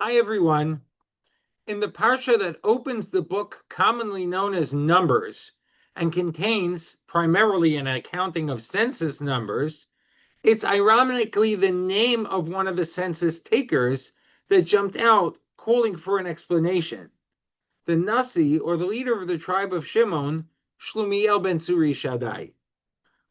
Hi, everyone. In the Parsha that opens the book commonly known as Numbers and contains primarily an accounting of census numbers, it's ironically the name of one of the census takers that jumped out calling for an explanation. The Nasi, or the leader of the tribe of Shimon, Shlumiel ben Tsuri Shaddai.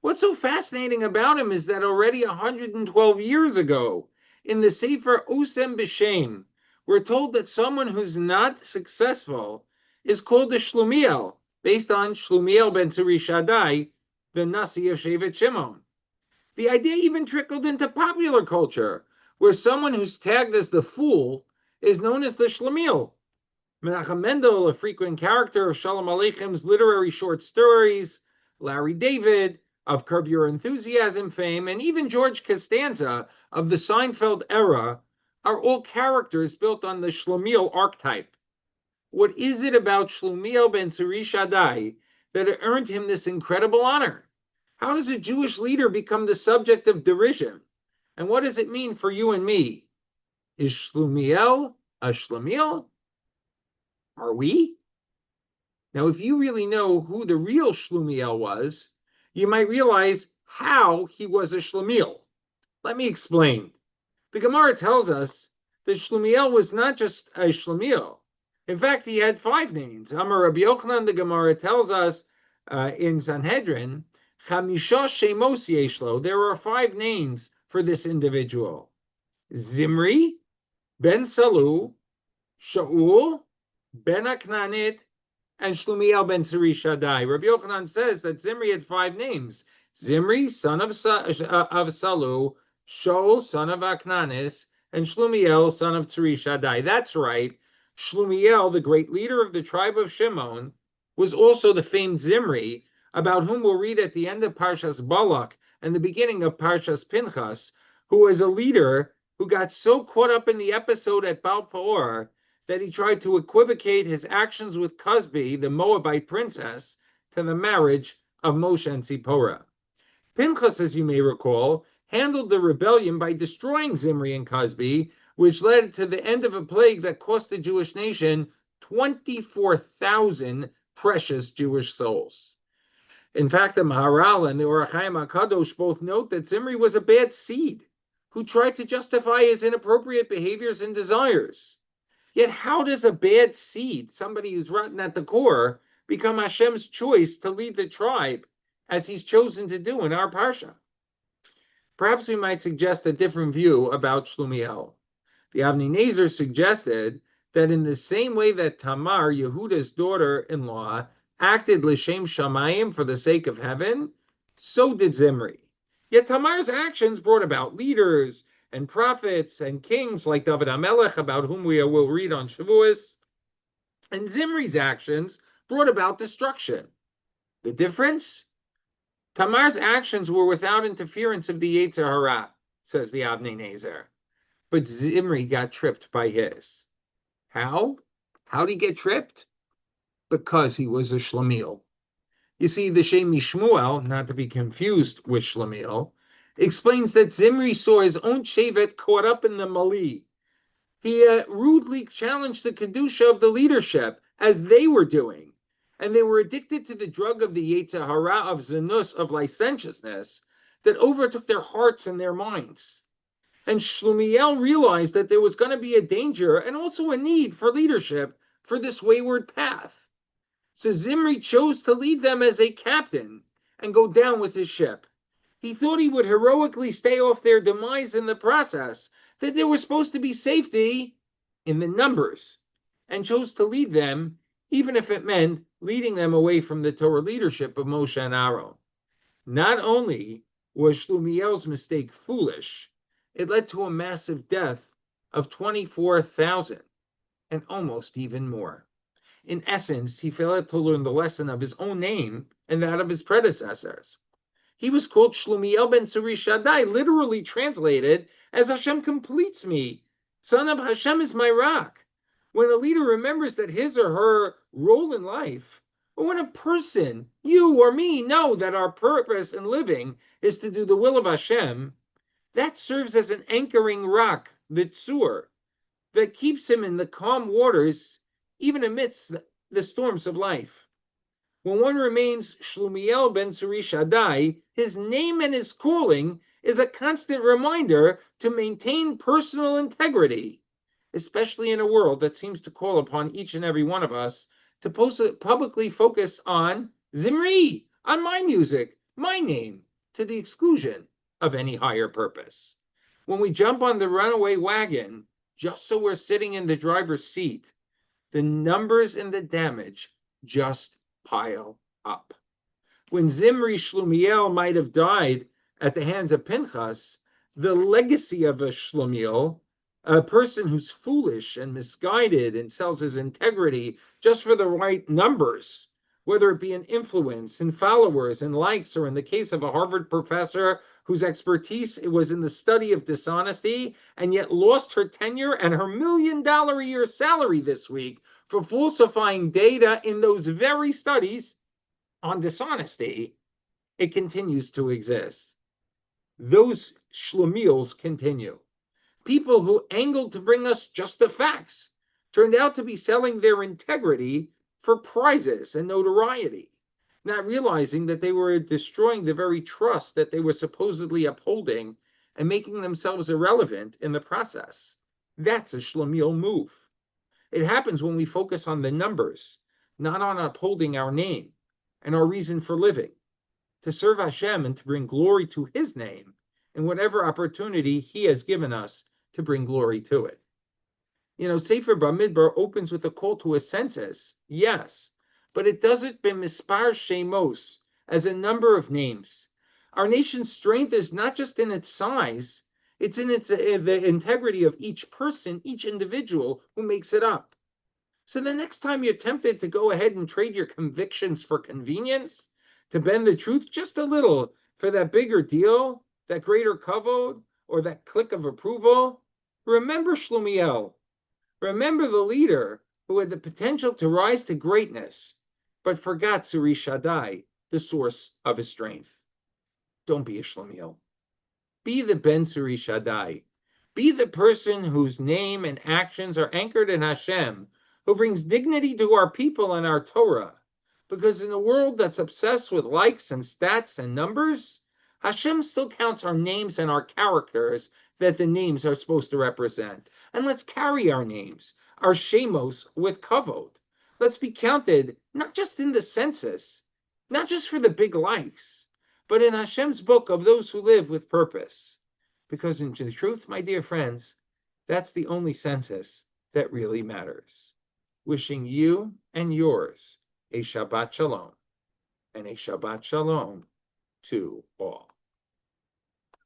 What's so fascinating about him is that already 112 years ago, in the Sefer Osem B'Shem, we're told that someone who's not successful is called a Shlumiel, based on Shlumiel ben Tzuri Shaddai, the Nasi of Shevet Shimon. The idea even trickled into popular culture, where someone who's tagged as the fool is known as the Shlumiel. Menachem Mendel, a frequent character of Shalom Aleicham's literary short stories, Larry David, of Curb Your Enthusiasm fame, and even George Costanza of the Seinfeld era, are all characters built on the Shlomiel archetype. What is it about Shlomiel ben Tzuri Shaddai that earned him this incredible honor? How does a Jewish leader become the subject of derision? And what does it mean for you and me? Is Shlomiel a Shlomiel? Are we? Now, if you really know who the real Shlumiel was, you might realize how he was a Shlumiel. Let me explain. The Gemara tells us that Shlumiel was not just a Shlumiel. In fact, he had 5 names. Amar Rabbi Yochanan, the Gemara tells us in Sanhedrin, Chamisha Shemos Yeshlo. There are 5 names for this individual. Zimri, Ben Salu, Shaul, Ben Aknanit, and Shlumiel ben Tzuri Shaddai. Rabbi Yochanan says that Zimri had 5 names. Zimri, son of Salu, Shaul, son of Aknanis, and Shlumiel, son of Tzuri Shaddai. That's right. Shlumiel, the great leader of the tribe of Shimon, was also the famed Zimri, about whom we'll read at the end of Parshas Balak and the beginning of Parshas Pinchas, who was a leader who got so caught up in the episode at Baal Peor that he tried to equivocate his actions with Cosbi, the Moabite princess, to the marriage of Moshe and Zipporah. Pinchas, as you may recall, handled the rebellion by destroying Zimri and Cosbi, which led to the end of a plague that cost the Jewish nation 24,000 precious Jewish souls. In fact, the Maharal and the Orach Chaim HaKadosh both note that Zimri was a bad seed who tried to justify his inappropriate behaviors and desires. Yet how does a bad seed, somebody who's rotten at the core, become Hashem's choice to lead the tribe, as he's chosen to do in our Parsha? Perhaps we might suggest a different view about Shlumiel. The Avnei Nezer suggested that in the same way that Tamar, Yehuda's daughter-in-law, acted l'shem shamayim for the sake of heaven, so did Zimri. Yet Tamar's actions brought about leaders and prophets and kings like David HaMelech, about whom we will read on Shavuos, and Zimri's actions brought about destruction. The difference? Tamar's actions were without interference of the Yetzer Hara, says the Avnei Nezer, but Zimri got tripped by his. How? How'd he get tripped? Because he was a Shlomiel. You see, the Shem Mishmuel, not to be confused with Shlomiel, explains that Zimri saw his own Shevet caught up in the Mali. He rudely challenged the Kedusha of the leadership, as they were doing, and they were addicted to the drug of the Yetzer Hara of Zanus, of licentiousness, that overtook their hearts and their minds. And Shlumiel realized that there was going to be a danger and also a need for leadership for this wayward path. So Zimri chose to lead them as a captain and go down with his ship. He thought he would heroically stay off their demise in the process, that there was supposed to be safety in the numbers, and chose to lead them, even if it meant leading them away from the Torah leadership of Moshe and Aaron. Not only was Shlumiel's mistake foolish, it led to a massive death of 24,000, and almost even more. In essence, he failed to learn the lesson of his own name and that of his predecessors. He was called Shlumiel ben Tzuri Shaddai, literally translated as Hashem completes me. Son of Hashem is my rock. When a leader remembers that his or her role in life, or when a person, you or me, know that our purpose in living is to do the will of Hashem, that serves as an anchoring rock, the tzur, that keeps him in the calm waters, even amidst the storms of life. When one remains Shlumiel ben Suri Shaddai, his name and his calling is a constant reminder to maintain personal integrity, especially in a world that seems to call upon each and every one of us to publicly focus on Zimri, on my music, my name, to the exclusion of any higher purpose. When we jump on the runaway wagon, just so we're sitting in the driver's seat, the numbers and the damage just pile up. When Zimri Shlumiel might have died at the hands of Pinchas, the legacy of a Shlumiel, a person who's foolish and misguided and sells his integrity just for the right numbers, whether it be in influence and followers and likes, or in the case of a Harvard professor whose expertise was in the study of dishonesty and yet lost her tenure and her $1 million a year salary this week for falsifying data in those very studies on dishonesty, it continues to exist. Those Shlumiels continue. People who angled to bring us just the facts turned out to be selling their integrity for prizes and notoriety, not realizing that they were destroying the very trust that they were supposedly upholding and making themselves irrelevant in the process. That's a Shlumiel move. It happens when we focus on the numbers, not on upholding our name and our reason for living, to serve Hashem and to bring glory to his name in whatever opportunity he has given us to bring glory to it. Sefer Bamidbar opens with a call to a census, yes, but it does it b'mispar shemos, as a number of names. Our nation's strength is not just in its size, it's in the integrity of each person, each individual who makes it up. So the next time you're tempted to go ahead and trade your convictions for convenience, to bend the truth just a little for that bigger deal, that greater kavod, or that click of approval, remember Shlumiel. Remember the leader who had the potential to rise to greatness, but forgot Suri Shaddai, the source of his strength. Don't be a Shlumiel. Be the Ben Suri Shaddai. Be the person whose name and actions are anchored in Hashem, who brings dignity to our people and our Torah. Because in a world that's obsessed with likes and stats and numbers, Hashem still counts our names and our characters that the names are supposed to represent. And let's carry our names, our shemos, with kavod. Let's be counted not just in the census, not just for the big likes, but in Hashem's book of those who live with purpose. Because in the truth, my dear friends, that's the only census that really matters. Wishing you and yours a Shabbat Shalom, and a Shabbat Shalom to all.